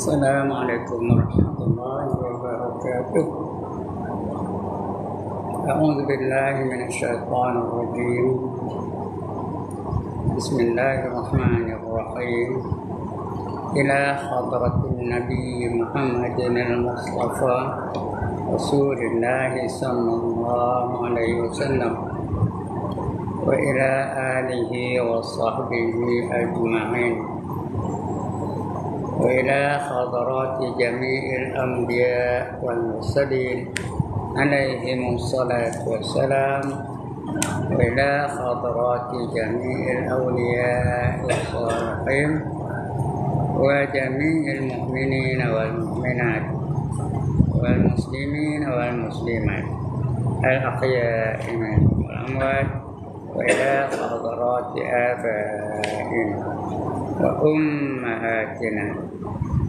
السلام عليكم ورحمة الله وبركاته. أعوذ بالله من الشيطان الرجيم. بسم الله الرحمن الرحيم. إلى حضرة النبي محمد المصطفى رسول الله صلى الله عليه وسلم وإلى آله وصحبه أجمعين وإلى حضرات جميع الأنبياء والمرسلين عليهم الصلاة والسلام وإلى حضرات جميع الأولياء والصالحين وجميع المؤمنين والمؤمنات والمسلمين والمسلمات الأحياء منهم والأموات وإلى حضرات آبائنا وأمهاتنا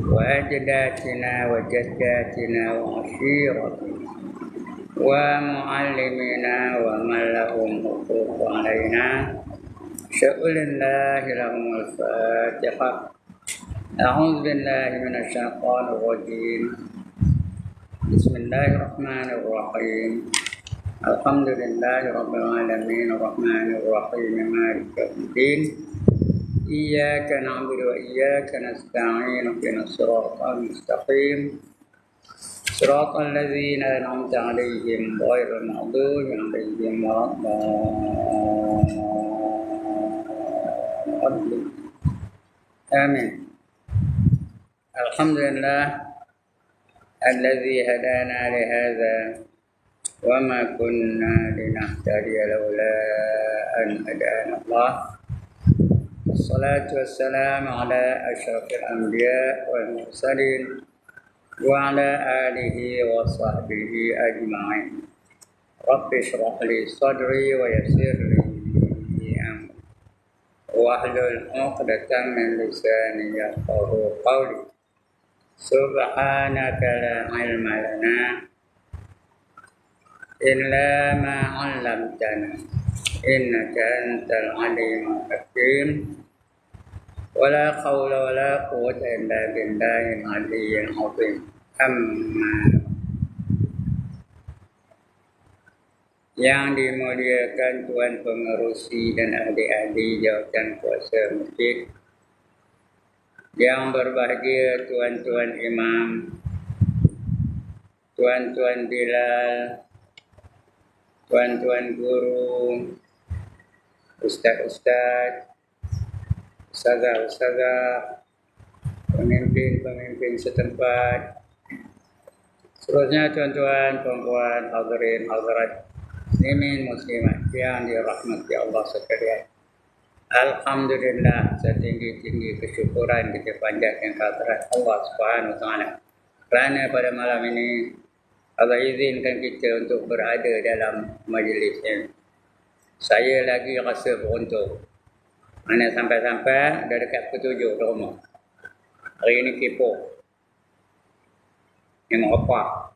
وأجدادنا وجداتنا وعشيرتنا ومعلمينا ومن لهم حقوق علينا شأن الله لهم الفاتحة. أعوذ بالله من الشيطان الرجيم. بسم الله الرحمن الرحيم. الحمد لله رب العالمين الرحمن الرحيم مالك يوم الدين إياك نعبد وإياك نستعين اهدنا الصراط المستقيم صراط الذين أنعمت عليهم غير المغضوب عليهم ولا الضالين آمين. الحمد لله الذي هدانا لهذا وما كنا لنهتدي لولا أن هدانا الله. والصلاة والسلام على أشرف الأنبياء والمرسلين وعلى آله وصحبه أجمعين. رب اشرح لي صدري ويسر لي أمري واحلل عقدة من لساني يفقهوا قولي. سبحانك لا علم لنا إلا ما علمتنا إنك أنت العليم الحكيم. ولا حول ولا قوة إلا بالله العلي العظيم. أما yang dimuliakan Tuan Pengerusi dan ahli-ahli jawatan kuasa masjid, yang berbahagia tuan-tuan imam, tuan-tuan Bilal, tuan-tuan guru, ustaz-ustaz, ustazah-ustazah, pemimpin-pemimpin setempat, seterusnya tuan-tuan, puan-puan, hadirin, hadirat, muslimin, muslimat yang dirahmati Allah sekalian. Alhamdulillah, setinggi-tinggi kesyukuran kita panjatkan kehadirat Allah Subhanahu wa taala. Kerana pada malam ini Allah izinkan kita untuk berada dalam majlis ini. Saya lagi rasa beruntung. Mana sampai-sampai dah dekat pukul 7 di rumah. Hari ini kepo. Tengok apa.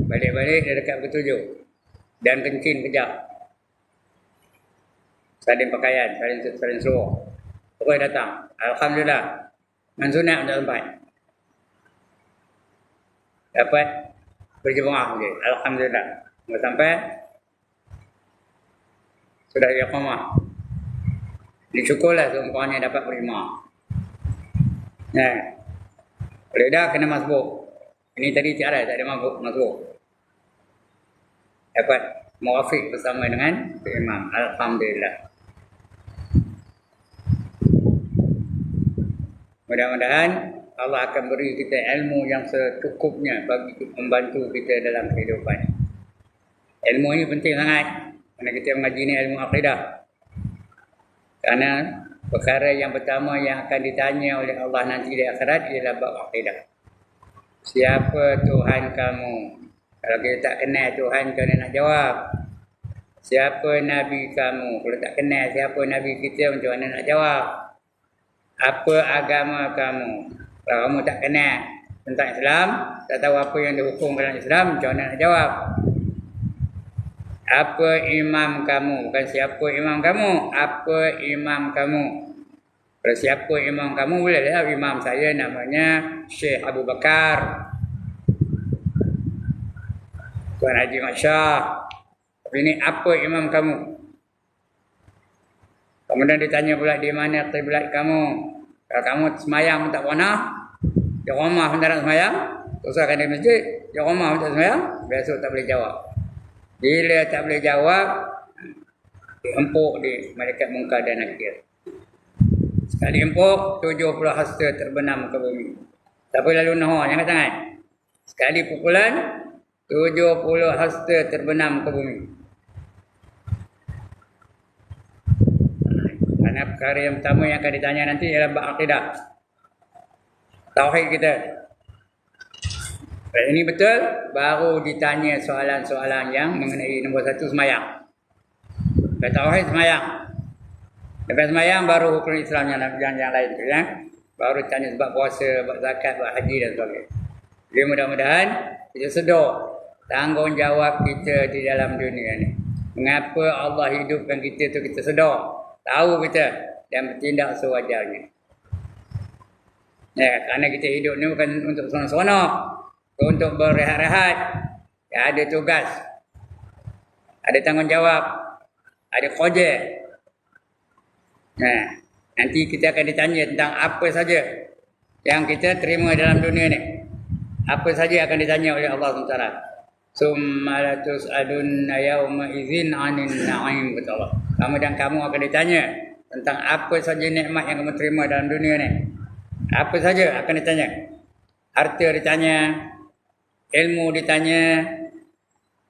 Balik-balik dah dekat pukul 7. Dan kencing kejap. Salin pakaian, salin seluar. Pukul datang. Alhamdulillah. Mansunat untuk tempat. Dapat berjemaah je. Alhamdulillah. Sampai sudah iqamah. Disyukurlah seumpamanya dapat berjemaah. Kalau dah kena masbuk. Ini tadi tiada, tak ada masbuk. Dapat muafiq bersama dengan imam. Alhamdulillah. Mudah-mudahan Allah akan beri kita ilmu yang secukupnya bagi membantu kita dalam kehidupan. Ilmu ini penting sangat. Kerana kita mengaji ni ilmu akidah. Kerana perkara yang pertama yang akan ditanya oleh Allah nanti di akhirat ialah bab akidah. Siapa Tuhan kamu? Kalau kita tak kenal Tuhan, macam mana nak jawab? Siapa Nabi kamu? Kalau tak kenal siapa Nabi kita, macam mana nak jawab? Apa agama kamu? Kalau kamu tak kenal tentang Islam, tak tahu apa yang dihukum dalam Islam, macam mana nak jawab? Apa imam kamu? Bukan siapa imam kamu, apa imam kamu? Kalau siapa imam kamu, boleh lah. Imam saya namanya Syekh Abu Bakar, Tuan Haji Mat Shah. Tapi ini apa imam kamu? Kemudian ditanya pula di mana kiblat kamu. Kalau kamu semayang tak pernah, di rumah pun tak nak semayang, usahkan di masjid, di rumah pun tak semayang, besok tak boleh jawab. Bila tak boleh jawab, diempuk di malaikat Munkar dan Nakir. Sekali empuk, 70 hasta terbenam ke bumi. Tapi lalu nahu, jangan sangat. Sekali pukulan, 70 hasta terbenam ke bumi. Karena perkara yang pertama yang akan ditanya nanti ialah bab akidah, tauhid kita. Kalau ini betul, baru ditanya soalan-soalan yang mengenai nombor 1 semayang. Kalau tauhid semayang. Lepas semayang baru hukum Islam yang lain tu, ya. Baru tanya sebab puasa, sebab zakat, sebab haji dan sebagainya. Jadi mudah-mudahan kita sedar tanggungjawab kita di dalam dunia ni. Mengapa Allah hidupkan kita tu, kita sedar, tahu kita, dan bertindak sewajarnya. Ya, kerana kita hidup ni bukan untuk seronok-seronok, untuk berehat-rehat. Ya, ada tugas, ada tanggungjawab, ada projek. Nah, nanti kita akan ditanya tentang apa saja yang kita terima dalam dunia ni. Apa saja akan ditanya oleh Allah SWT. Summa latus'alunna yawma idzin 'anil na'im, kata Allah. Kamu dan kamu akan ditanya tentang apa saja nikmat yang kamu terima dalam dunia ni. Apa saja akan ditanya. Harta ditanya, ilmu ditanya,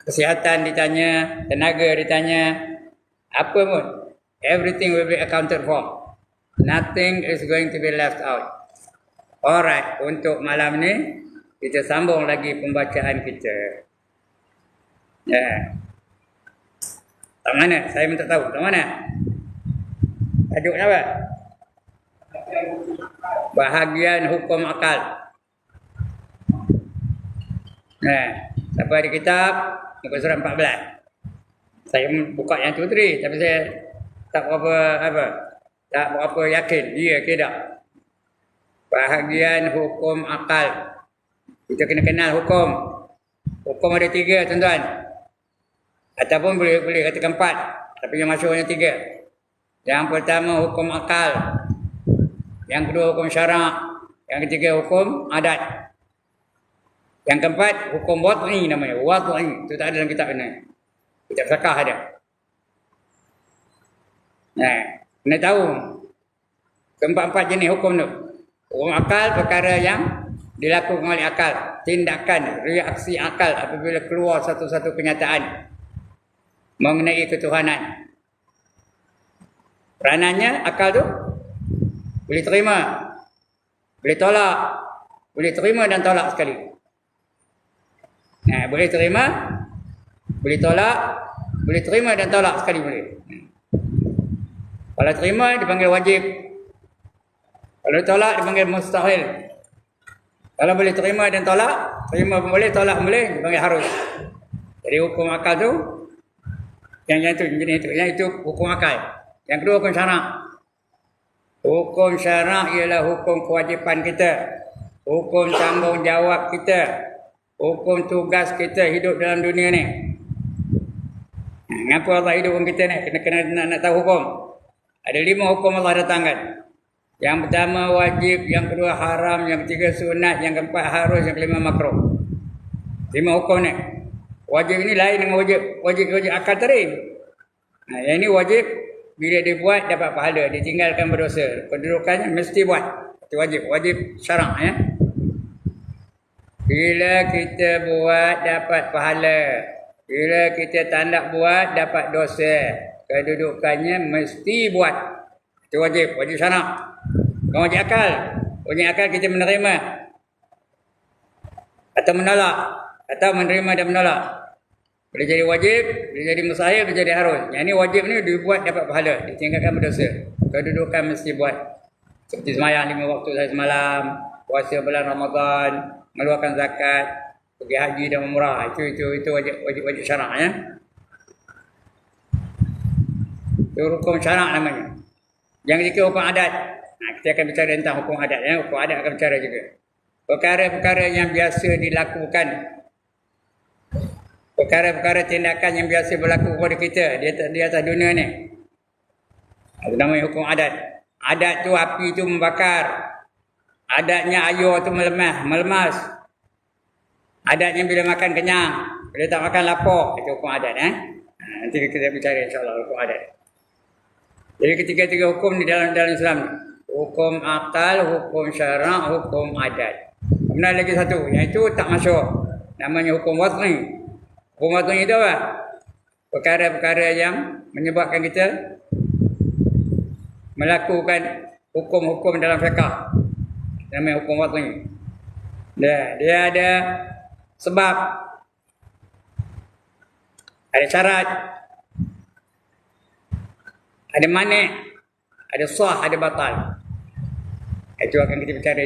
kesihatan ditanya, tenaga ditanya, apa pun. Everything will be accounted for. Nothing is going to be left out. Alright, untuk malam ni kita sambung lagi pembacaan kita. Ya. Tak mana? Saya minta tahu. Tak mana? Tajuk apa? Bahagian hukum akal. Nah, siapa ada kitab, muka surat 14. Saya buka yang tu tadi, tapi saya tak berapa yakin dia ke tak. Bahagian hukum akal. Kita kena kenal hukum. Hukum ada 3, tuan-tuan. Ataupun boleh katakan 4, tapi yang masyhurnya 3. Yang pertama hukum akal. Yang kedua hukum syarak. Yang ketiga hukum adat. Yang keempat hukum wad'i namanya. Wad'i. Itu tak ada dalam kitab ini. Kitab fiqh ada. Nah, kena tahu keempat-empat jenis hukum tu. Hukum akal, perkara yang dilakukan oleh akal. Tindakan, reaksi akal apabila keluar satu-satu kenyataan mengenai ketuhanan. Peranannya akal tu boleh terima, boleh tolak, boleh terima dan tolak sekali. Nah, boleh terima, boleh tolak, boleh terima dan tolak sekali boleh. Kalau terima dipanggil wajib. Kalau tolak dipanggil mustahil. Kalau boleh terima dan tolak, terima pun boleh, tolak pun boleh, dipanggil harus. Jadi hukum akal tu yang itu jenis itu, yang itu hukum akal. Yang kedua hukum syarak. Hukum syarak ialah hukum kewajipan kita, hukum tanggungjawab kita, hukum tugas kita hidup dalam dunia ni. Kenapa Allah hidupkan kita ni? Kena nak tahu hukum. Ada 5 hukum Allah datangkan. Yang pertama wajib, yang kedua haram, yang ketiga sunat, yang keempat harus, yang kelima makruh. 5 hukum ni. Wajib ini lain dengan wajib akal tadi. Nah, yang ini wajib bila dibuat dapat pahala, ditinggalkan berdosa. Kedudukannya mesti buat. Itu wajib syarak ya. Bila kita buat dapat pahala, bila kita tak nak buat dapat dosa. Kedudukannya mesti buat. Itu wajib syarak. Bukan wajib akal. Wajib akal kita menerima atau menolak, atau menerima dan menolak. Boleh jadi wajib, boleh jadi mustahil, boleh jadi harus. Yang ini wajib ni dibuat dapat pahala, ditinggalkan berdosa. Kedudukan mesti buat. Seperti semayang 5 waktu sehari semalam, puasa bulan Ramadan, mengeluarkan zakat, pergi haji dan umrah. Itu wajib syarak ya. Itu hukum syarak namanya. Yang ketiga hukum adat. Kita akan bicara tentang hukum adat. Hukum adat akan bicara juga. Perkara-perkara yang biasa dilakukan. Perkara-perkara tindakan yang biasa berlaku kepada kita di atas dunia ni. Itu namanya hukum adat. Adat tu api tu membakar. Adatnya air tu melemas. Adatnya bila makan kenyang. Bila tak makan lapar. Itu hukum adat. Nanti kita bicara insyaAllah hukum adat. Jadi ketiga-tiga hukum di dalam Islam. Hukum akal, hukum syarak, hukum adat. Kemudian lagi satu. Yang itu tak masuk. Namanya hukum watni. Hukum watni itu apa? Perkara-perkara yang menyebabkan kita melakukan hukum-hukum dalam fiqh. Namanya hukum watni. Dia ada sebab, ada syarat, ada mani', ada sah, ada batal. Itu akan kita bicara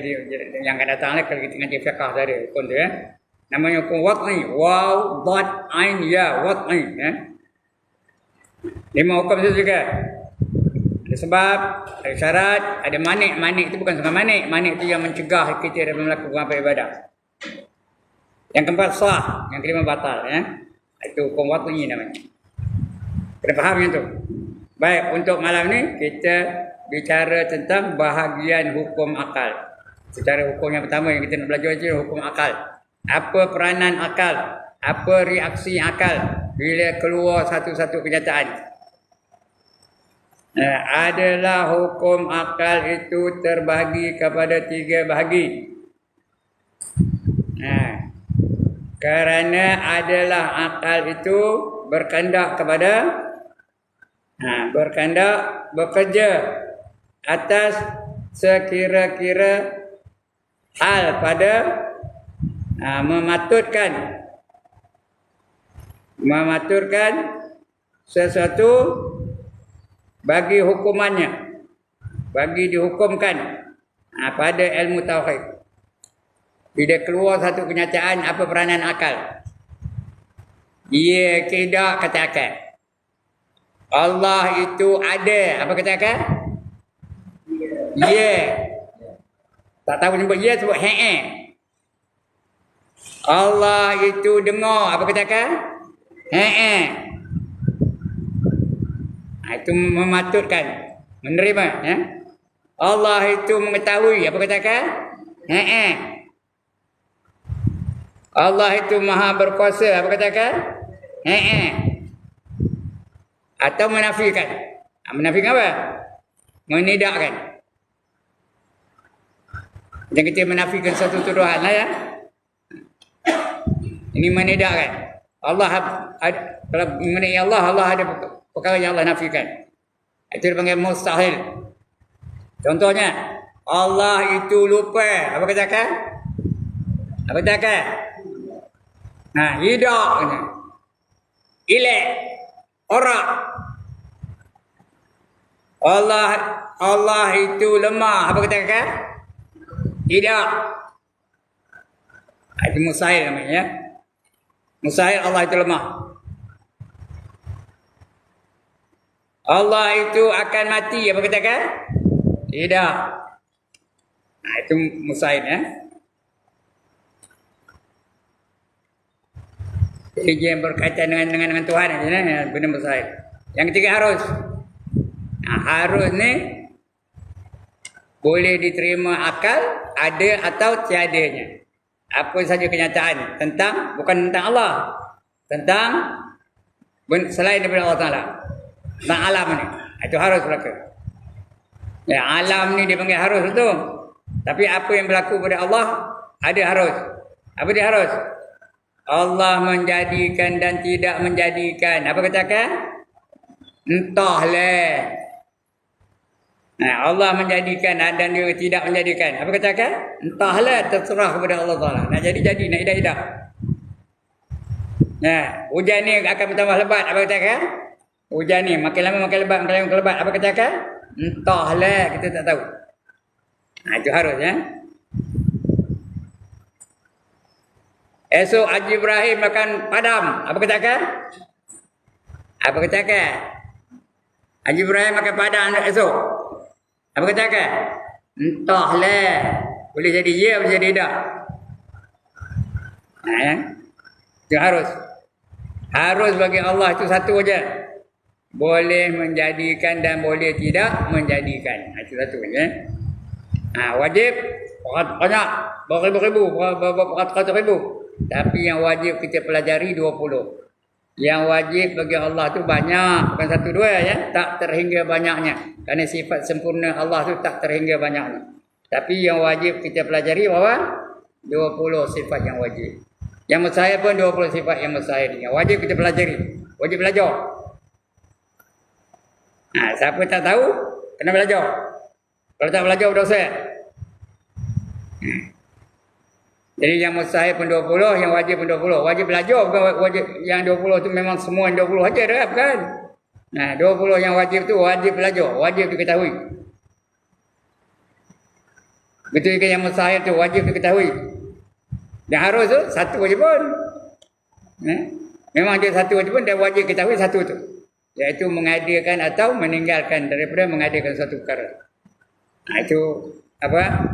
yang akan datang kalau kita ngaji fiqh tadi hukum tu Namanya hukum watni. Waw, dad, ain, ya, watni. 5 hukum itu juga. Ada sebab, ada syarat, ada mani'. Mani' itu bukan semua mani'. Mani' itu yang mencegah kita dalam melakukan apa ibadah. Yang keempat sah, yang kelima batal. Itu hukum watni namanya. Kena faham yang tu. Baik, untuk malam ni kita bicara tentang bahagian hukum akal. Secara hukum yang pertama yang kita nak belajar je hukum akal. Apa peranan akal? Apa reaksi akal bila keluar satu-satu kenyataan? Adalah hukum akal itu terbahagi kepada 3 bahagi. Kerana adalah akal itu berkehendak kepada bekerja atas sekira-kira hal pada mematurkan sesuatu bagi hukumannya, bagi dihukumkan pada ilmu tauhid. Bila keluar satu kenyataan, apa peranan akal? Dia tidak kata akal. Allah itu ada. Apa kata akal? Ya. Tak tahu sebut ya, sebut he. Allah itu dengar. Apa kata akal? He. Itu mematurkan, menerima. Allah itu mengetahui. Apa kata akal? He. Allah itu maha berkuasa. Apa kata akal? Atau menafikan. Menafikan apa? Menidakkan. Jangan kita menafikan satu tuduhan lah ya. Ini menidakkan. Allah kalau mengenai Allah ada perkara yang Allah nafikan. Itu dipanggil mustahil. Contohnya, Allah itu lupa. Apa kata akal? Apa kata akal? Hidak. Ilek. Orak. Allah itu lemah. Apa kata akal? Tidak. Itu mustahil namanya. Mustahil Allah itu lemah. Allah itu akan mati. Apa kata akal? Tidak. Itu mustahil ya. Jadi yang berkaitan dengan Tuhan ya, benar mustahil. Yang ketiga harus. Harus ni boleh diterima akal, ada atau tiadanya. Apa saja kenyataan bukan tentang Allah, tentang selain daripada Allah Ta'ala, tentang alam ni, itu harus berlaku. Ya, alam ni dipanggil harus itu. Tapi apa yang berlaku pada Allah ada harus. Apa dia harus? Allah menjadikan dan tidak menjadikan. Apa katakan? Entahlah. Allah menjadikan dan dia tidak menjadikan. Apa katakan? Entahlah, terserah kepada Allah Ta'ala. Nak jadi, nak hidak. Hujan ni akan bertambah lebat. Apa katakan? Hujan ni makin lama makin lebat, makin lama makin lebat. Apa katakan? Entahlah, kita tak tahu. Itu harus ya. Esok Haji Ibrahim makan padam. Apa katakan? Apa katakan? Haji Ibrahim makan padam esok. Apa katakan? Entahlah. Boleh jadi ya, boleh jadi tak. Itu harus. Harus bagi Allah itu satu aja. Boleh menjadikan dan boleh tidak menjadikan. Itu satu ya. Wajib banyak, beribu-ribu, beratus-ratus. Tapi yang wajib kita pelajari 20. Yang wajib bagi Allah tu banyak, bukan satu dua ya, tak terhingga banyaknya. Kerana sifat sempurna Allah tu tak terhingga banyaknya. Tapi yang wajib kita pelajari berapa? 20 sifat yang wajib. Yang mustahil pun 20 sifat yang mustahil. Yang wajib kita pelajari. Wajib belajar. Siapa tak tahu, kena belajar. Kalau tak belajar, berdosa. Jadi yang mustahil pun 20, yang wajib pun 20. Wajib belajar, bukan wajib yang 20 tu memang semua yang 20 aja dah, bukan? 20 yang wajib tu wajib belajar, wajib diketahui. Betul ke yang mustahil tu wajib diketahui. Dan harus tu satu wajib pun. Memang dia satu wajib pun dan wajib ketahui satu tu. Iaitu mengadakan atau meninggalkan daripada mengadakan satu perkara. Itu apa?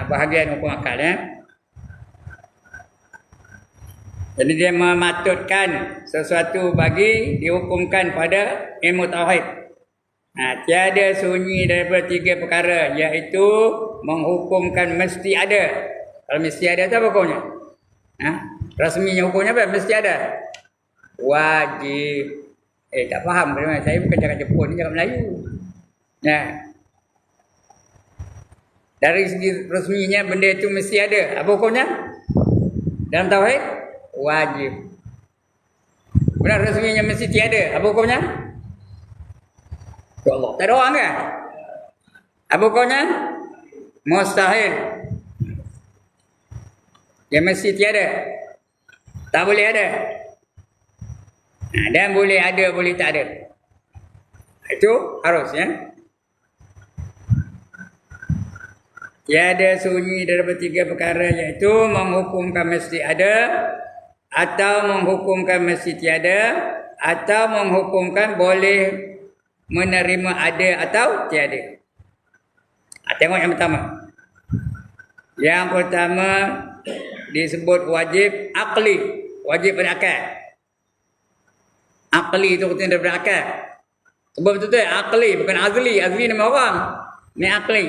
Bahagian hukum akal ya. Jadi dia mematutkan sesuatu bagi dihukumkan pada ilmu tauhid. Tiada sunyi daripada 3 perkara, iaitu menghukumkan mesti ada. Kalau mesti ada tu apa hukumnya? Rasminya hukumnya apa? Mesti ada. Wajib. Tak faham bagaimana. Saya bukan cakap Jepun, ni cakap Melayu. Dari segi resminya benda itu mesti ada. Apa hukumnya? Dalam tauhid wajib. Benar resminya mesti tiada. Apa hukumnya? Ya Allah. Tak ada orang kan? Apa hukumnya? Mustahil. Yang mesti tiada. Tak boleh ada. Dan boleh ada, boleh tak ada. Itu harus ya. Tiada sunyi daripada 3 perkara, iaitu menghukumkan mesti ada, atau menghukumkan mesti tiada, atau menghukumkan boleh menerima ada atau tiada. Tengok yang pertama. Yang pertama disebut wajib akli, wajib pada akal. Akli itu artinya daripada akal. Sebab betul-betul akli, bukan azli. Azli nama orang. Ini akli.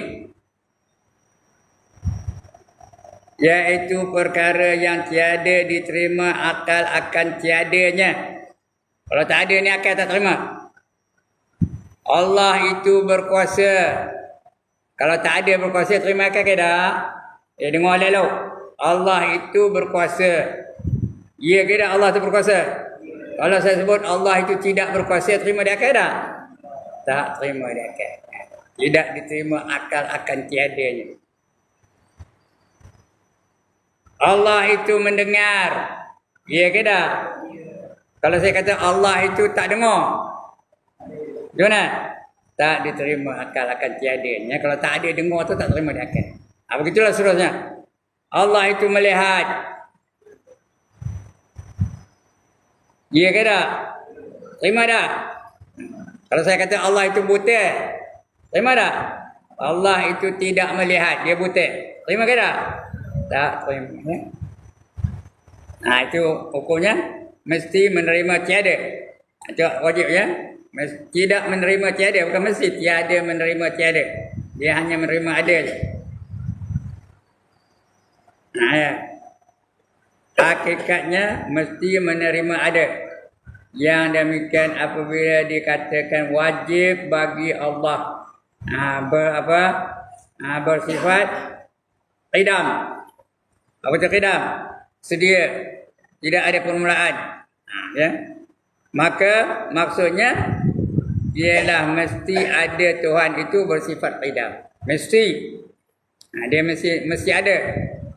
Iaitu perkara yang tiada diterima akal akan tiadanya. Kalau tak ada ni akal tak terima. Allah itu berkuasa. Kalau tak ada berkuasa, terima akal ke tak? Dengar lalu. Allah itu berkuasa. Ya ke tak Allah itu berkuasa? Kalau saya sebut Allah itu tidak berkuasa, terima dia akal tak? Tak terima dia akal. Tidak diterima akal akan tiadanya. Allah itu mendengar. Ya ke tak? Kalau saya kata Allah itu tak dengar, gimana? Tak diterima akal akan tiadanya. Kalau tak ada dengar tu tak terima dia akal. Begitulah seterusnya. Allah itu melihat. Ya ke tak? Terima tak? Kalau saya kata Allah itu buta, terima tak? Allah itu tidak melihat, dia buta. Terima ke tak? Tak terima. Itu hukumnya mesti menerima tiada. Itu wajib ya. Tidak menerima tiada, bukan mesti tiada menerima tiada. Dia hanya menerima ada je. Ya. Hakikatnya mesti menerima ada. Yang demikian apabila dikatakan wajib bagi Allah bersifat qidam. Apa itu qidam? Sedia, tidak ada permulaan. Ya. Maka maksudnya ialah mesti ada Tuhan itu bersifat qidam. Mesti. Dia mesti ada.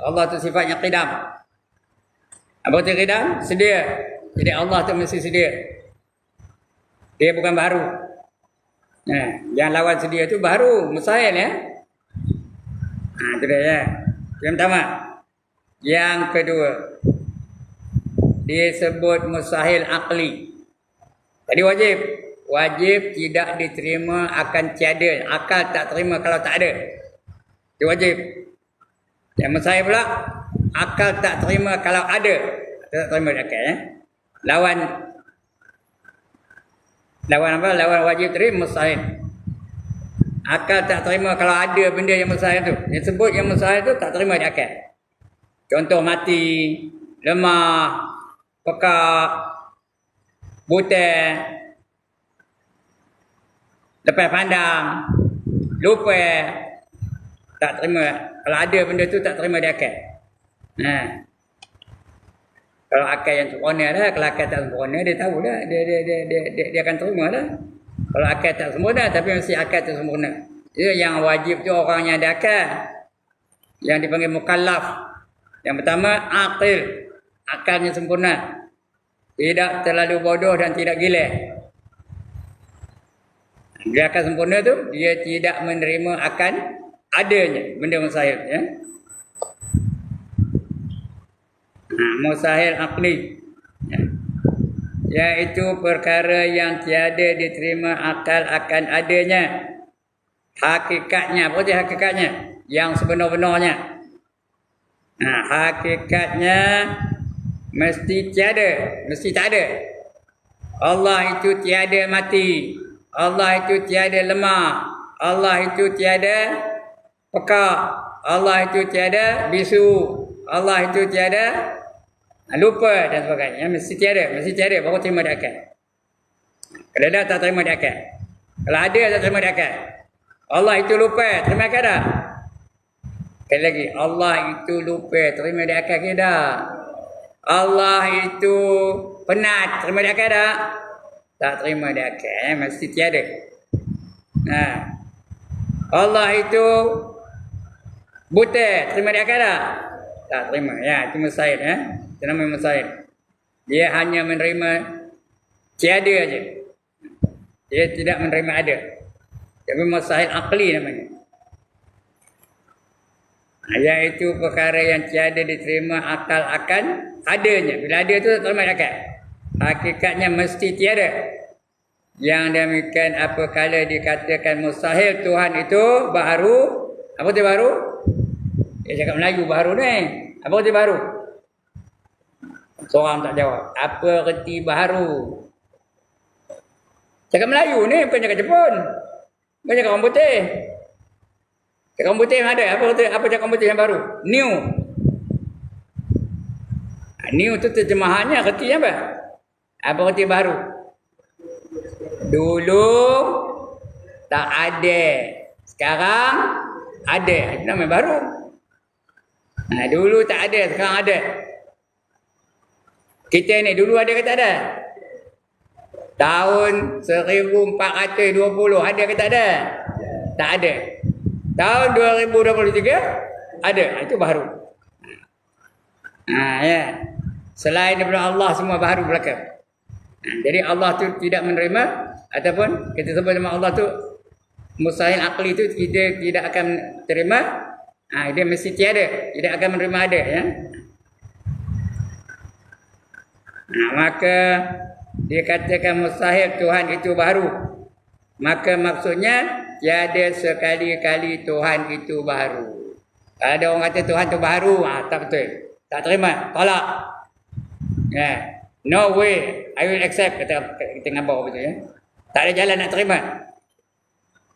Allah itu sifatnya qidam. Apa itu qidam? Sedia. Jadi Allah itu mesti sedia. Dia bukan baru. Yang lawan sedia itu baru, mustahil ya. Itu dia ya. Yang pertama. Yang kedua, disebut mustahil akli. Tadi wajib. wajib tidak diterima akan tiada. Akal tak terima kalau tak ada. Itu wajib. Yang mustahil pula, akal tak terima kalau ada. Tak terima akal. Lawan apa? Lawan wajib terima mustahil. Akal tak terima kalau ada benda yang mustahil tu. Yang sebut yang mustahil tu tak terima di akal. Contoh mati, lemah, pekak, buta, lepas pandang, lupa, tak terima. Kalau ada benda tu tak terima di akal. Kalau akal yang sempurna dah, kalau akal tak sempurna dia tahu dah, dia akan terima dah. Kalau akal tak sempurna tapi mesti akal tak sempurna. Itu yang wajib tu orang yang ada akal. Yang dipanggil mukallaf. Yang pertama aqil, akalnya sempurna. Tidak terlalu bodoh dan tidak gila. Dia akal sempurna tu dia tidak menerima akan adanya benda mustahil, ya. Mustahil aqli, ya. Iaitu perkara yang tiada diterima akal akan adanya. Hakikatnya, apa dia hakikatnya? Yang sebenar-benarnya. Hakikatnya mesti tiada, mesti tak ada. Allah itu tiada mati. Allah itu tiada lemah. Allah itu tiada pekak. Allah itu tiada bisu. Allah itu tiada lupa dan sebagainya. Mesti tiada baru terima di akal. Kalau ada tak terima di akal. Kalau ada tak terima di akal. Allah itu lupa, terima akal dah. Sekali lagi, Allah itu lupa, terima di akal ke dah. Allah itu penat, terima di akal dah. Tak terima di akal, mesti tiada. Allah itu buta, terima di akal dah. Tak terima, ya, itu mustahil, ya. Itu namanya mustahil. Dia hanya menerima tiada aja. Dia tidak menerima ada. Tapi mustahil aqli namanya. Iaitu perkara yang tiada diterima akal akan adanya. Bila ada tu tak terima akal. Hakikatnya mesti tiada. Yang demikian apabila dikatakan mustahil, Tuhan itu baharu. Apa itu baharu? Dia cakap Melayu baharu ni. Apa itu baharu? Seorang tak jawab. Apa erti baharu? Cakap Melayu ni bukan cakap Jepun. Bukan cakap orang putih. Cakap orang putih yang ada. Apa cakap orang putih yang baru? New. New tu terjemahannya erti apa? Apa erti baru? Dulu tak ada. Sekarang ada. Itu namanya baru. Dulu tak ada. Sekarang ada. Kita ni dulu ada ke tak ada? Tahun 1420 ada ke tak ada? Tak ada. Tahun 2023 ada. Itu baru. Ya. Selain daripada Allah semua baru belaka. Jadi Allah tu tidak menerima ataupun kita sebut nama Allah tu mustahil aqli tu kita tidak akan terima. Dia mesti tiada, tidak akan menerima ada, ya. Maka dia katakan mustahil Tuhan itu baru. Maka maksudnya tiada sekali-kali Tuhan itu baru. Kalau ada orang kata Tuhan itu baru, tak betul. Tak terima, tolak. No way I will accept, kata kita ngabau betul, ya. Tak ada jalan nak terima.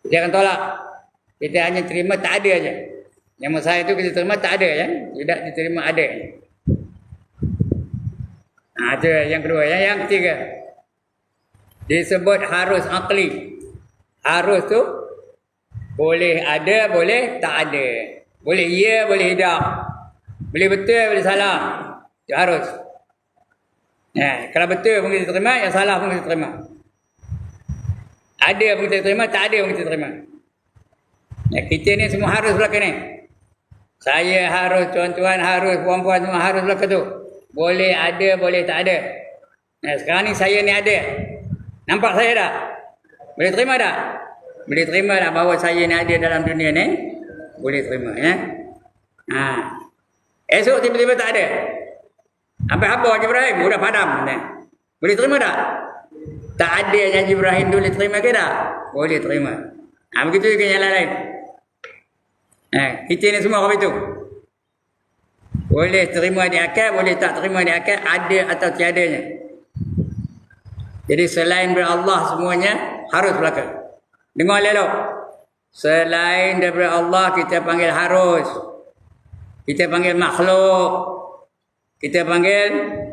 Dia akan tolak. Kita hanya terima tak ada aja. Yang mustahil itu kita terima tak ada, ya. Tidak diterima ada. Itu yang kedua. Yang ketiga, disebut harus aqli. Harus tu boleh ada, boleh tak ada. Boleh ya, boleh tidak. Boleh betul, boleh salah. Itu harus. Kalau betul pun kita terima, yang salah pun kita terima. Ada pun kita terima, tak ada pun kita terima. Kita ni semua harus belakang ni. Saya harus, tuan-tuan harus, puan-puan semua harus belakang tu. Boleh ada, boleh tak ada. Sekarang ni saya ni ada. Nampak saya dah? Boleh terima dah? Boleh terima dah bahawa saya ni ada dalam dunia ni? Boleh terima, ya. Esok tiba-tiba tak ada. Sampai apa Haji Ibrahim? Sudah padam. Boleh terima tak? Tak ada janji Ibrahim tu boleh terima ke tak? Boleh terima. Begitu juga yang lain. Kita ni semua apa itu? Boleh terima di akal, boleh tak terima di akal, ada atau tiadanya. Jadi selain daripada Allah semuanya harus berlaku. Dengar elok. Selain daripada Allah kita panggil harus. Kita panggil makhluk. Kita panggil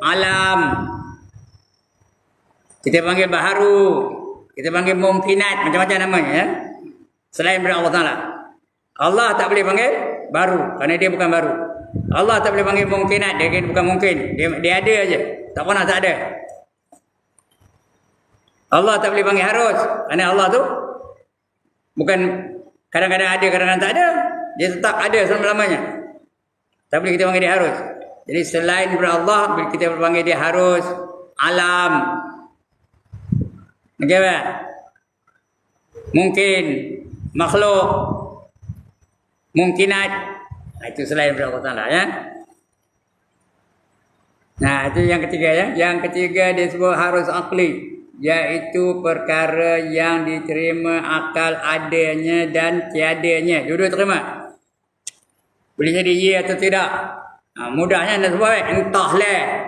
alam. Kita panggil baharu. Kita panggil mungkinat. Macam-macam namanya. Ya? Selain daripada Allah Ta'ala. Allah tak boleh panggil baru. Kerana dia bukan baru. Allah tak boleh panggil mungkinat. Dia bukan mungkin. Dia ada aja. Tak pernah tak ada. Allah tak boleh panggil harus. Kerana Allah tu bukan kadang-kadang ada, kadang-kadang tak ada. Dia tetap ada selama-lamanya. Tak boleh kita panggil dia harus. Jadi selain daripada Allah, bila kita panggil dia harus, alam. Okey tak? Mungkin, makhluk, mungkinat. Itu selain daripada Allah Ta'ala. Ya? Nah, itu yang ketiga. Ya? Yang ketiga dia sebut harus akli. Iaitu perkara yang diterima akal adanya dan tiadanya. Dua-dua terima. Boleh jadi ya atau tidak. Mudahnya anda sebut entahlah.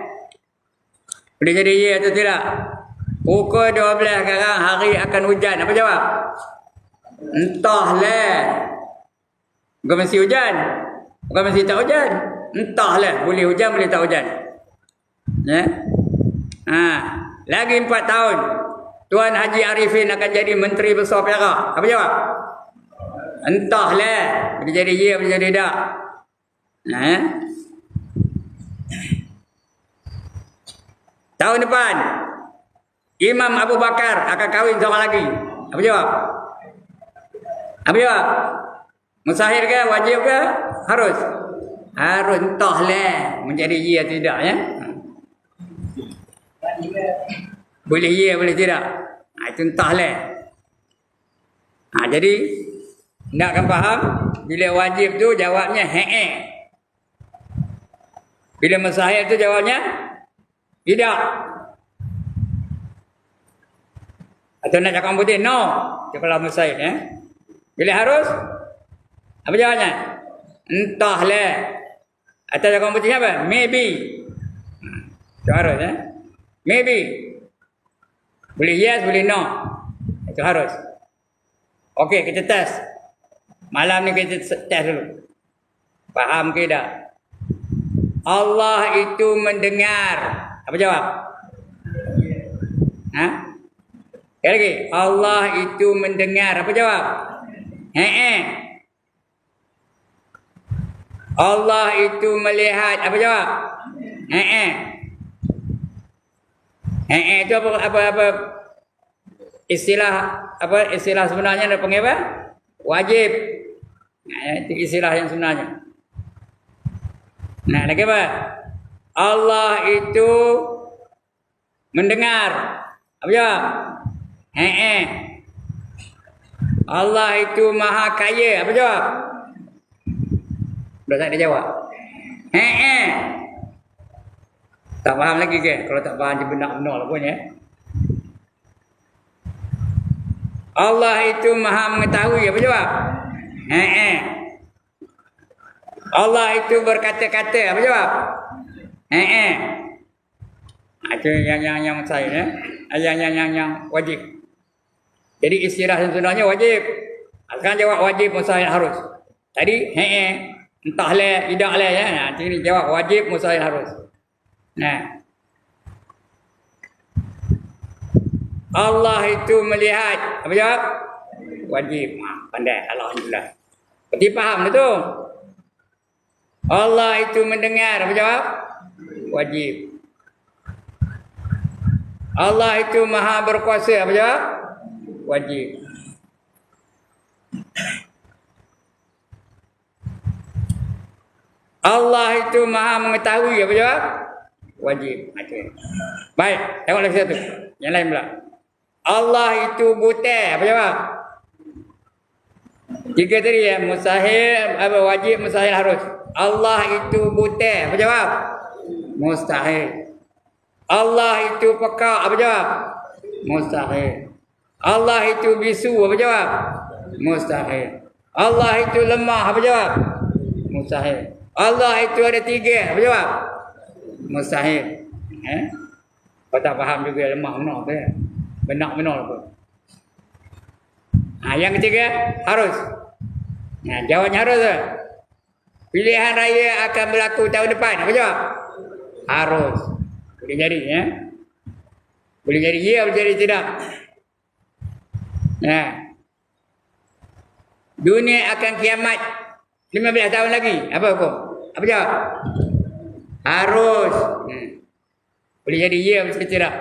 Boleh jadi ya atau tidak. Pukul 12 sekarang hari akan hujan. Apa jawab? Entahlah. Bukan mesti hujan. Bukan mesti tak hujan. Entahlah. Boleh hujan, boleh tak hujan. Ya. Lagi 4 tahun Tuan Haji Arifin akan jadi Menteri Besar Perak. Apa jawab? Entahlah. Boleh jadi ya, boleh jadi tak. Tahun depan Imam Abu Bakar akan kahwin seorang lagi. Apa jawab? Apa jawab? Mustahil ke? Wajib ke? Harus? Harus. Entahlah. Menjadi ya tidak. Ya. Boleh ya, boleh tidak. Itu entahlah. Jadi nakkan faham, bila wajib tu jawabnya bila mustahil tu jawabnya tidak. Atau nak cakap putih, no. Itu kalau mustahil. Ya. Bila harus, apa jawabnya? Entahlah. Atau cakap putih apa? Maybe. Itu harus. Ya. Maybe. Boleh yes, boleh no. Itu harus. Okey, kita test. Malam ni kita test dulu. Faham ke tak? Allah itu mendengar. Apa jawab? Sekali lagi. Allah itu mendengar. Apa jawab? Allah itu melihat. Apa jawab? Itu apa istilah sebenarnya ada panggil apa? Wajib. Itu istilah yang sebenarnya. Lagi apa? Allah itu mendengar. Apa jawab? Allah itu maha kaya. Apa jawab? Dah tak ada jawab. Tak faham lagi ke? Kalau tak faham dia benar-benar lah pun ya. Allah itu maha mengetahui. Apa jawab? Allah itu berkata-kata. Apa jawab? Itu yang saya ya. Yang wajib. Jadi istilah sebenarnya wajib. Sekarang jawab wajib, mustahil, harus. Tadi entahlah, tidaklah ya. Ini jawab wajib, mustahil, harus. Allah itu melihat. Apa jawab? Wajib. Pandai. Alhamdulillah. Berarti faham itu. Allah itu mendengar. Apa jawab? Wajib. Allah itu maha berkuasa. Apa jawab? Wajib. Allah itu maha mengetahui. Apa jawab? Wajib. Baik, tengok lagi satu. Yang lain pula. Allah itu buta. Apa jawab? Tiga tadi ya, mustahil, wajib, mustahil, harus. Allah itu buta. Apa jawab? Mustahil. Allah itu peka. Apa jawab? Mustahil. Allah itu bisu, apa jawab? Mustahil. Allah itu lemah, apa jawab? Mustahil. Allah itu ada 3, apa jawab? Mustahil. Kau tak faham juga lemah benar apa ya? Benar apa? Yang ketiga, harus. Jawabnya harus. Pilihan raya akan berlaku tahun depan, apa jawab? Harus. Boleh jadi, ya? Boleh jadi ya, boleh jadi tidak. Dunia akan kiamat 15 tahun lagi. Apa hukum? Apa jawab? Harus. Boleh jadi ya, boleh jadi tidak.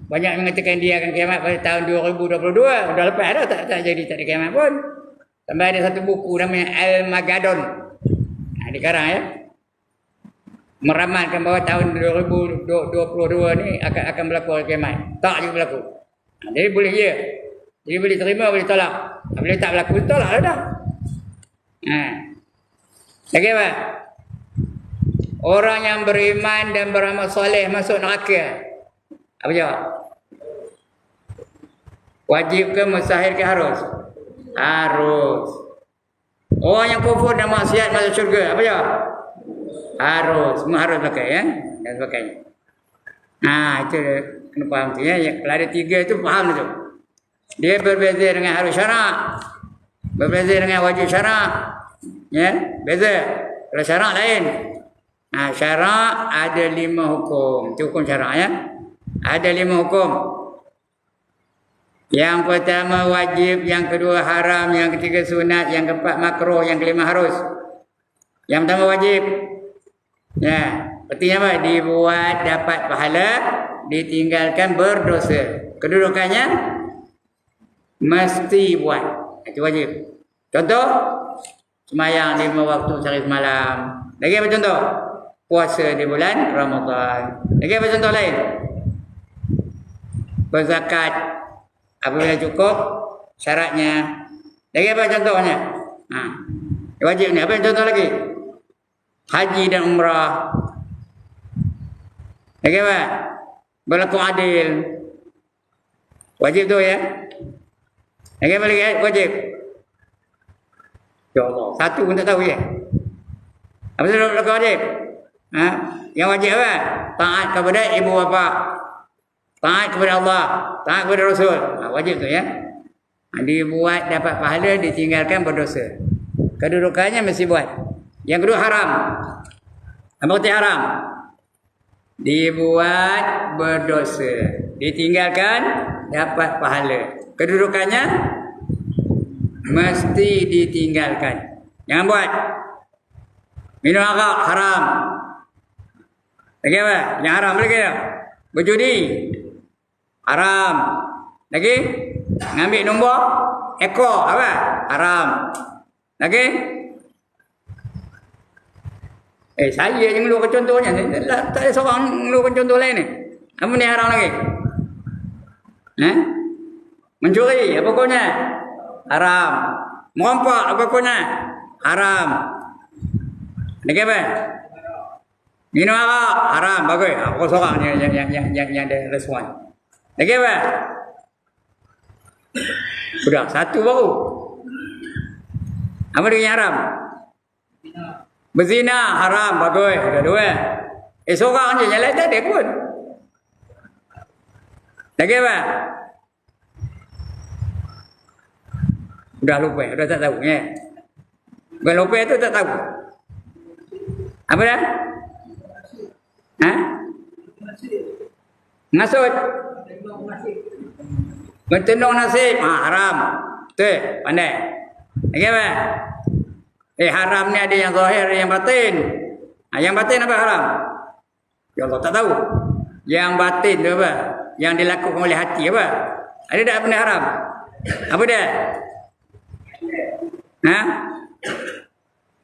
Banyak mengatakan dia akan kiamat pada tahun 2022. Dah lepas dah, tak jadi, tak ada kiamat pun. Sampai ada satu buku namanya Al-Magadon. Dikarang ya. Meramalkan bahawa tahun 2022 ni akan berlaku kiamat. Tak juga berlaku. Jadi boleh je. Jadi boleh terima, boleh tolak. Bila tak berlaku, tolak lah dah. Lagi apa? Orang yang beriman dan beramal soleh masuk neraka. Apa jawab? Wajib ke mustahil ke harus? Harus. Orang yang kufur dan maksiat masuk syurga. Apa jawab? Harus. Semua harus pakai, ya. Dan sebagainya. Itu kena faham tu, ya. Kalau ada 3 tu, faham tu. Dia berbeza dengan harus syarak. Berbeza dengan wajib syarak. Ya, beza. Kalau syarak lain. Syarak ada 5 hukum. Itu hukum syarak, ya. Ada 5 hukum. Yang pertama wajib, yang kedua haram, yang ketiga sunat, yang keempat makruh, yang kelima harus. Yang pertama wajib. Ya, artinya apa? Dibuat dapat pahala, ditinggalkan berdosa. Kedudukannya mesti buat. Itu wajib. Contoh, sembahyang 5 waktu sehari semalam. Lagi apa contoh? Puasa di bulan Ramadan. Lagi apa contoh lain? Berzakat apabila cukup syaratnya. Lagi apa contohnya? Wajib ni. Apa yang contoh lagi? Haji dan umrah. Lagi apa? Berlaku adil. Wajib tu, ya. Lagi apa lagi wajib? Ya Allah, satu pun tak tahu, ya. Apa tu berlaku wajib? Yang wajib apa? Taat kepada ibu bapa. Taat kepada Allah, taat kepada Rasul. Wajib tu, ya. Dibuat dapat pahala, ditinggalkan berdosa. Kedudukannya mesti buat. Yang kedua haram. Apa arti haram? Dibuat berdosa, ditinggalkan dapat pahala. Kedudukannya mesti ditinggalkan. Jangan buat. Minum arak haram. Lagi apa? Yang haram lagi ya? Berjudi haram. Lagi? Ngambil nombor ekor apa? Haram. Lagi? Saya je ngeluarkan contohnya. Tak ada seorang ngeluarkan contoh lain ni. Apa ni haram lagi? Mencuri apa hukumnya? Haram. Merompak apa hukumnya? Haram. Lagi apa? Minum arak haram. Bagus. Pokok seorang yang ada respon. Lagi apa? Sudah satu baru. Apa lagi yang haram? Berzina haram. Bagus. Sudah 2. Seorang je. Yang lain tak ada pun. Lagi apa? Sudah lupa. Sudah tak tahu, ya. Bukan lupa itu tak tahu. Apa dah? Ngasut. Bertendung nasib. Haram. Betul. Pandai. Lagi apa? Haram ni ada yang zahir, ada yang batin. Yang batin apa haram? Ya Allah tak tahu. Yang batin tu apa? Yang dilakukan oleh hati apa? Ada tak benda haram? Apa dia?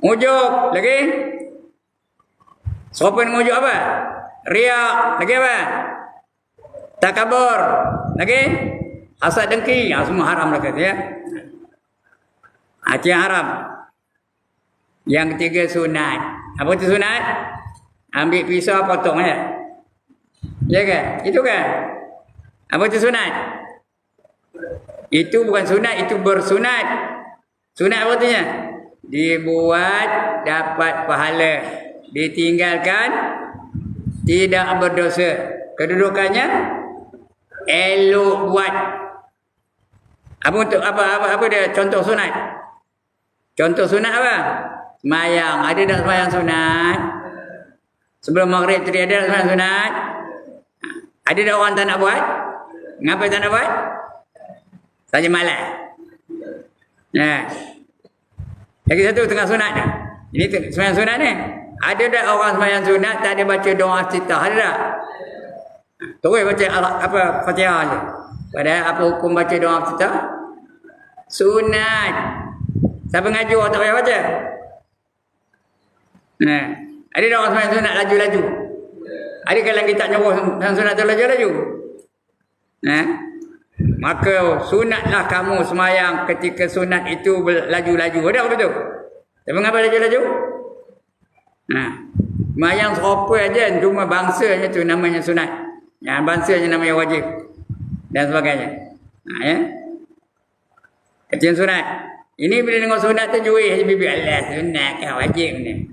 Ujuk. Lagi? Sopan ujuk apa? Riak. Lagi apa? Takabur. Lagi? Hasad dengki. Semua haram lah kata, ya. Itu yang haram. Yang ketiga sunat. Apa itu sunat? Ambil pisau potong, ya. Ya kan? Itu kan? Apa itu sunat? Itu bukan sunat, itu bersunat. Sunat apa artinya? Dibuat dapat pahala, ditinggalkan tidak berdosa. Kedudukannya elok buat. Apa dia contoh sunat? Contoh sunat apa? Semayang. Ada tak semayang sunat? Sebelum maghrib tadi ada tak semayang sunat? Ada tak orang tak nak buat? Ngapa tak nak buat? Saja malas. Nah. Lagi satu tengah sunat. Ini semayang sunat ni. Ada tak orang semayang sunat tak ada baca doa iftitah? Ada tak? Terus baca Fatihah je. Padahal apa hukum baca doa iftitah? Sunat. Siapa ngaji orang tak payah baca? Nah, ada tak orang semayang sunat laju-laju? Ada kalau kita nyuruh semayang sunat tu laju-laju? Nah, maka sunatlah kamu semayang ketika sunat itu laju-laju. Ada apa betul? Tapi mengapa laju-laju? Nah, semayang serupa aja, cuma bangsanya tu namanya sunat. Yang bangsanya namanya wajib dan sebagainya. Nah, ya. Itu yang sunat. Ini bila dengar sunat tu juih bibi Allah sunat kan wajib ni.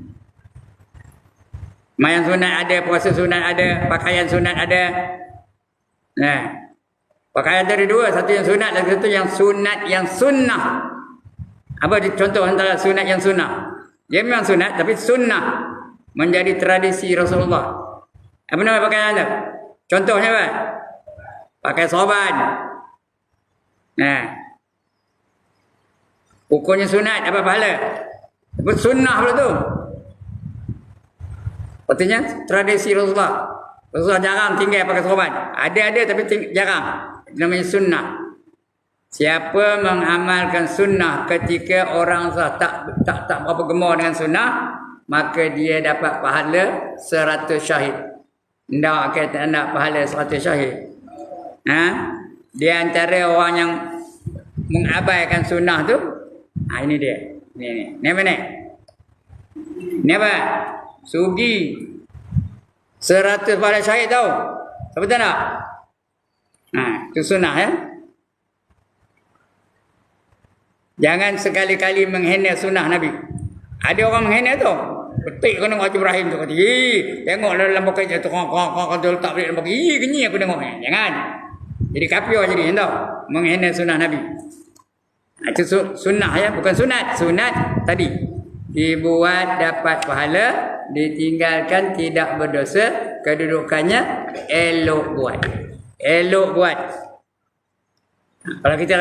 Semayang sunat ada, puasa sunat ada, pakaian sunat ada. Nah, pakaian ada dua, satu yang sunat dan satu yang sunat yang sunnah. Apa contoh antara sunat yang sunnah? Dia memang sunat tapi sunnah, menjadi tradisi Rasulullah. Apa nama pakaian tu? Contohnya apa? Pakai sorban. Nah, hukumnya sunat, apa pahala? Tapi sunnah pula tu. Artinya tradisi Rasulullah. Rasulullah jarang tinggal pakai sorban. Ada tapi jarang. Namanya sunnah. Siapa mengamalkan sunnah ketika orang tak berapa gemar dengan sunnah, maka dia dapat pahala 100 syahid. Ndak kata nak pahala 100 syahid. Di antara orang yang mengabaikan sunnah tu, ini dia. Ni apa ni? Ni apa? Sugi 100 pahala syahid tahu. Siapa tak nak? Itu sunnah ya. Jangan sekali-kali menghina sunnah Nabi. Ada orang menghina tu. Petik kena Haji Ibrahim tu kata, tengok dalam pakai tu kau letak balik dalam pakai. Kenyi aku tengok. Jangan. Jadi kafir jadi tahu. Menghina sunnah Nabi. Itu sunnah ya, bukan sunat. Sunat tadi dibuat dapat pahala, ditinggalkan tidak berdosa, kedudukannya elok buat. Elok buat. Kalau kita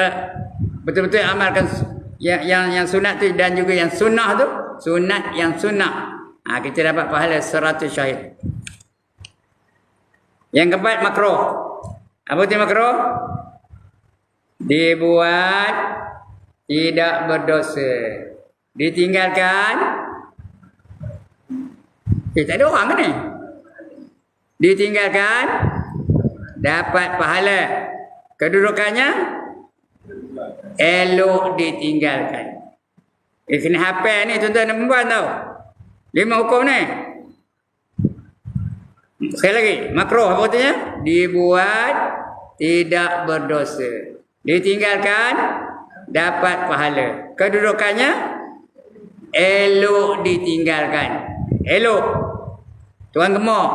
betul-betul amalkan yang sunat tu dan juga yang sunnah tu, sunat yang sunnah, kita dapat pahala 100 syahid. Yang keempat makruh. Apa itu makruh? Dibuat tidak berdosa, ditinggalkan. Tak ada orang ni. Ditinggalkan dapat pahala, kedudukannya elok ditinggalkan. Kena hafal ni tuan-tuan dan puan tahu. 5 hukum ni. Sekali lagi, makruh apa artinya? Dibuat tidak berdosa, ditinggalkan dapat pahala, kedudukannya elok ditinggalkan. Elok. Tuan gemar.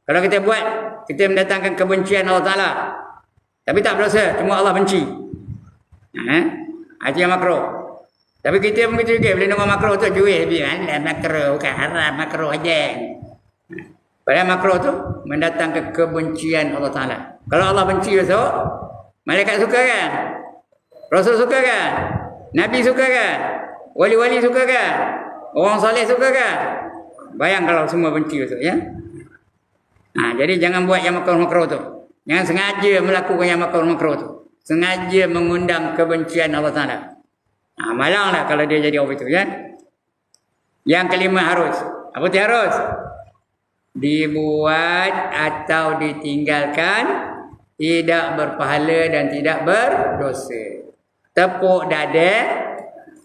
Kalau kita buat, kita mendatangkan kebencian Allah Ta'ala. Tapi tak berdosa, cuma Allah benci. Itu yang makruh. Tapi kita pun begitu juga. Bila dengar makruh tu, juih. Makruh, bukan haram, makruh aja. Padahal makruh tu mendatangkan kebencian Allah Ta'ala. Kalau Allah benci besok, malaikat suka kan? Rasul suka kan? Nabi suka kan? Wali-wali suka kan? Orang soleh suka kan? Bayang kalau semua benci besok ya. Jadi jangan buat yang makruh-makruh tu. Jangan sengaja melakukan yang makruh-makruh tu. Sengaja mengundang kebencian Allah Ta'ala. Malanglah kalau dia jadi orang itu ya. Yang kelima harus. Apa itu harus? Dibuat atau ditinggalkan tidak berpahala dan tidak berdosa. Tepuk dada,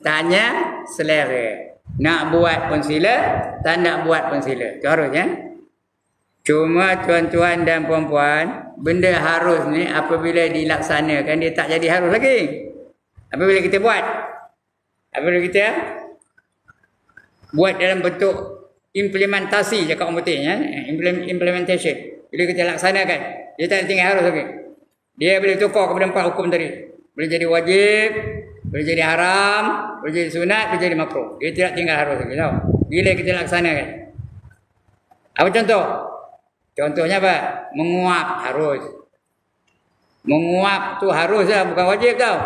tanya selera. Nak buat pun sila, tak nak buat pun sila. Itu harus ya. Cuma tuan-tuan dan puan-puan, benda harus ni apabila dilaksanakan dia tak jadi harus lagi. Apabila kita buat, apabila kita buat dalam bentuk implementasi cakap orang putih ya, implementation. Bila kita laksanakan, dia tak tinggal harus lagi. Dia boleh tukar kepada 4 hukum tadi. Boleh jadi wajib, boleh jadi haram, boleh jadi sunat, boleh jadi makruh. Dia tidak tinggal harus lagi, tahu. Bila kita laksanakan. Apa contoh? Contohnya apa? Menguap harus. Menguap tu harus lah, bukan wajib tau.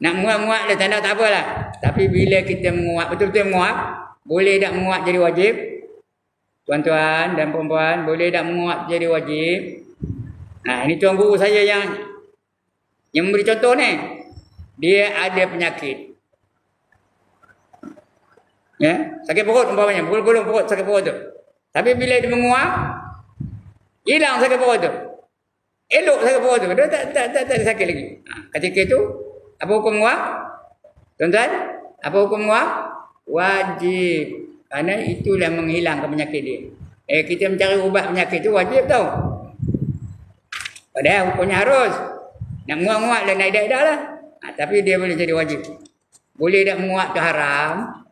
Nak menguap-menguap dah tanda tak apalah. Tapi bila kita menguap, betul-betul menguap, boleh tak menguap jadi wajib? Tuan-tuan dan puan-puan, boleh tak menguap jadi wajib? Nah, ini tuan guru saya yang memberi contoh ni. Dia ada penyakit. Ya, sakit perut umpamanya, pukul-pukul perut sakit perut tu. Tapi bila dia menguap, hilang sakit perut tu. Elok sakit perut tu. Dia tak sakit lagi. Ketika itu, apa hukum menguap? Tuan-tuan, apa hukum menguap? Wajib. Kerana itulah menghilangkan penyakit dia. Kita mencari ubat penyakit tu wajib tau. Padahal hukumnya harus. Nak menguap-menguap dan naik dah lah. Tapi dia boleh jadi wajib. Boleh tak menguap tu haram?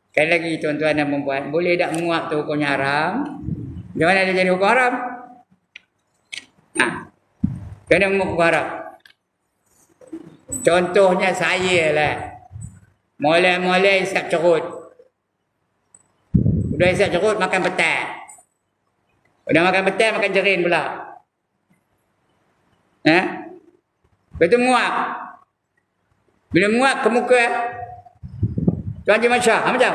Sekali lagi tuan-tuan dan perempuan. Boleh tak menguap tu hukumnya haram? Macam mana dia jadi hukum haram? Kena menguap hukum haram. Contohnya saya lah. Mula-mula isap cerut. Udah isap cerut makan petang. Udah makan petang makan jerin pula. Lepas tu menguap. Bila menguap ke muka Tuan Haji Masya, macam?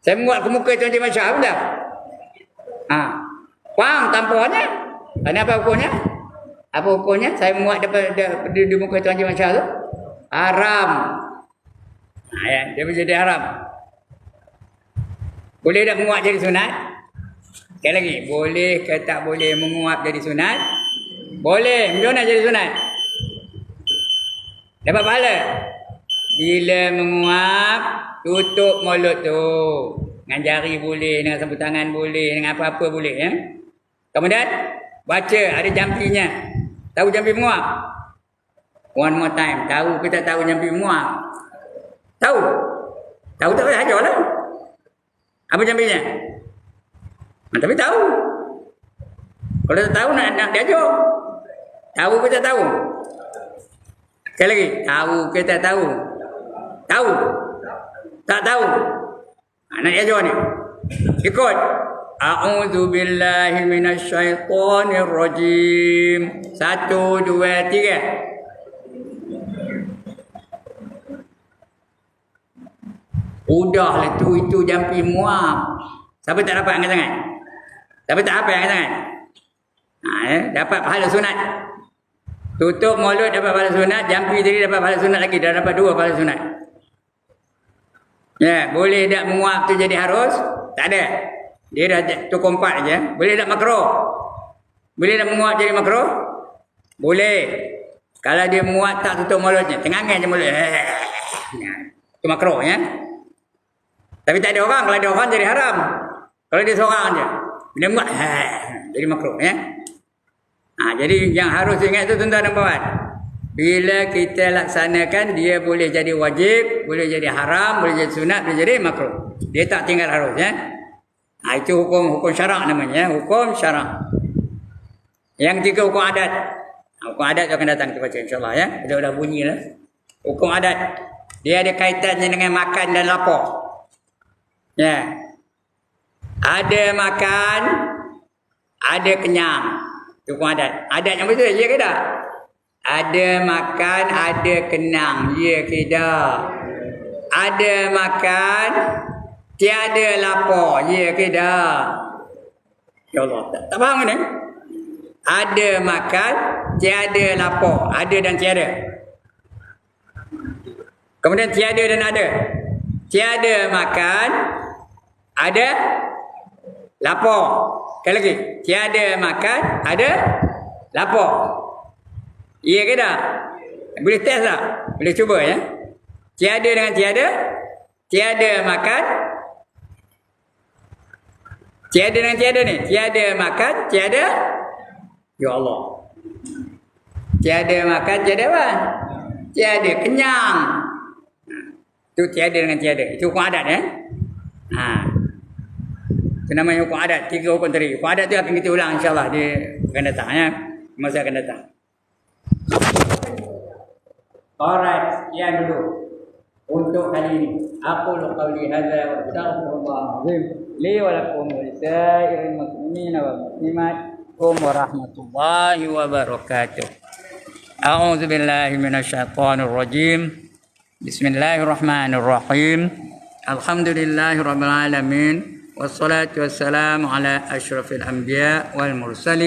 Saya menguap ke muka Tuan Haji Masya, macam? Faham tanpanya? Kenapa hukumnya? Apa hukumnya? Saya menguap di muka Tuan Haji Masya tu? Haram. Dia menjadi haram. Boleh tak menguap jadi sunat? Sekali lagi, boleh ke tak boleh menguap jadi sunat? Boleh. Macam mana jadi sunat? Dapat pahala. Bila menguap, tutup mulut tu. Dengan jari boleh, dengan sapu tangan boleh, dengan apa-apa boleh. Ya? Kemudian, baca, ada jampinya. Tahu jampi menguap? One more time. Tahu ke tak tahu jampi menguap? Tahu? Tahu tak boleh ajar lah. Apa jampinya? Tapi tahu. Kalau tak tahu nak diajar. Tahu ke tak tahu? Sekali lagi. Tahu ke tak tahu? Tahu. Tak tahu. Nak diajar ni. Ikut. A'udzu billahi minasyaitonir rajim. 1, 2, 3. Udahlah tu, itu jampi muap. Siapa tak dapat angkat tangan? Siapa tak apa angkat tangan? Dapat pahala sunat. Tutup mulut dapat pahala sunat, jampi tadi dapat pahala sunat lagi, dah dapat 2 pahala sunat. Ya, boleh tak menguap tu jadi harus? Tak ada. Dia dah cukup 4 aja. Boleh tak makruh? Boleh tak menguap jadi makruh? Boleh. Kalau dia menguap tak tutup mulutnya, tengangan je mulut. Itu makruh ya. Tapi tak ada orang. Kalau ada orang jadi haram. Kalau dia seorang je. Bila menguap, jadi makruh ya. Jadi yang harus ingat tu tuan-tuan dan puan. Bila kita laksanakan, dia boleh jadi wajib, boleh jadi haram, boleh jadi sunat, boleh jadi makruh. Dia tak tinggal harus ya. Itu hukum syarak namanya. Hukum syarak. Yang 3 hukum adat. Hukum adat akan datang kita baca insyaAllah ya. Dah bunyi lah. Hukum adat. Dia ada kaitannya dengan makan dan lapar. Ya. Ada makan, ada kenyang. Itu hukum adat. Adat yang betul, ya ke tak? Ada makan, ada kenyang. Ya ke tak? Ada makan, tiada lapar. Ya ke tak? Ya Allah. Tak faham ni? Ada makan, tiada lapar. Ada dan tiada. Kemudian tiada dan ada. Tiada makan, ada lapar. Sekali lagi. Tiada makan, ada lapar. Iya ke tak? Boleh test tak? Boleh cuba ya. Tiada dengan tiada. Tiada makan. Tiada dengan tiada ni. Tiada makan, tiada. Ya Allah. Tiada makan, tiada apa? Tiada kenyang. Itu tiada dengan tiada. Itu hukum adat ya. Itu namanya hukum adat. 3 hukum tadi. Hukum adat tu akan kita ulang insyaAllah di akan datang ya. Masa akan datang. Alright, sekian dulu untuk kali ini. Aku qauli hadza wa astaghfirullah azim li wa lakum wa lisairil muslimin wal muslimat. Warahmatullahi wabarakatuh. A'udzu billahi minasyaitonir rajim. Bismillahirrahmanirrahim. Alhamdulillahirabbil alamin. Wassalatu wassalamu ala asyrafil anbiya wal mursalin.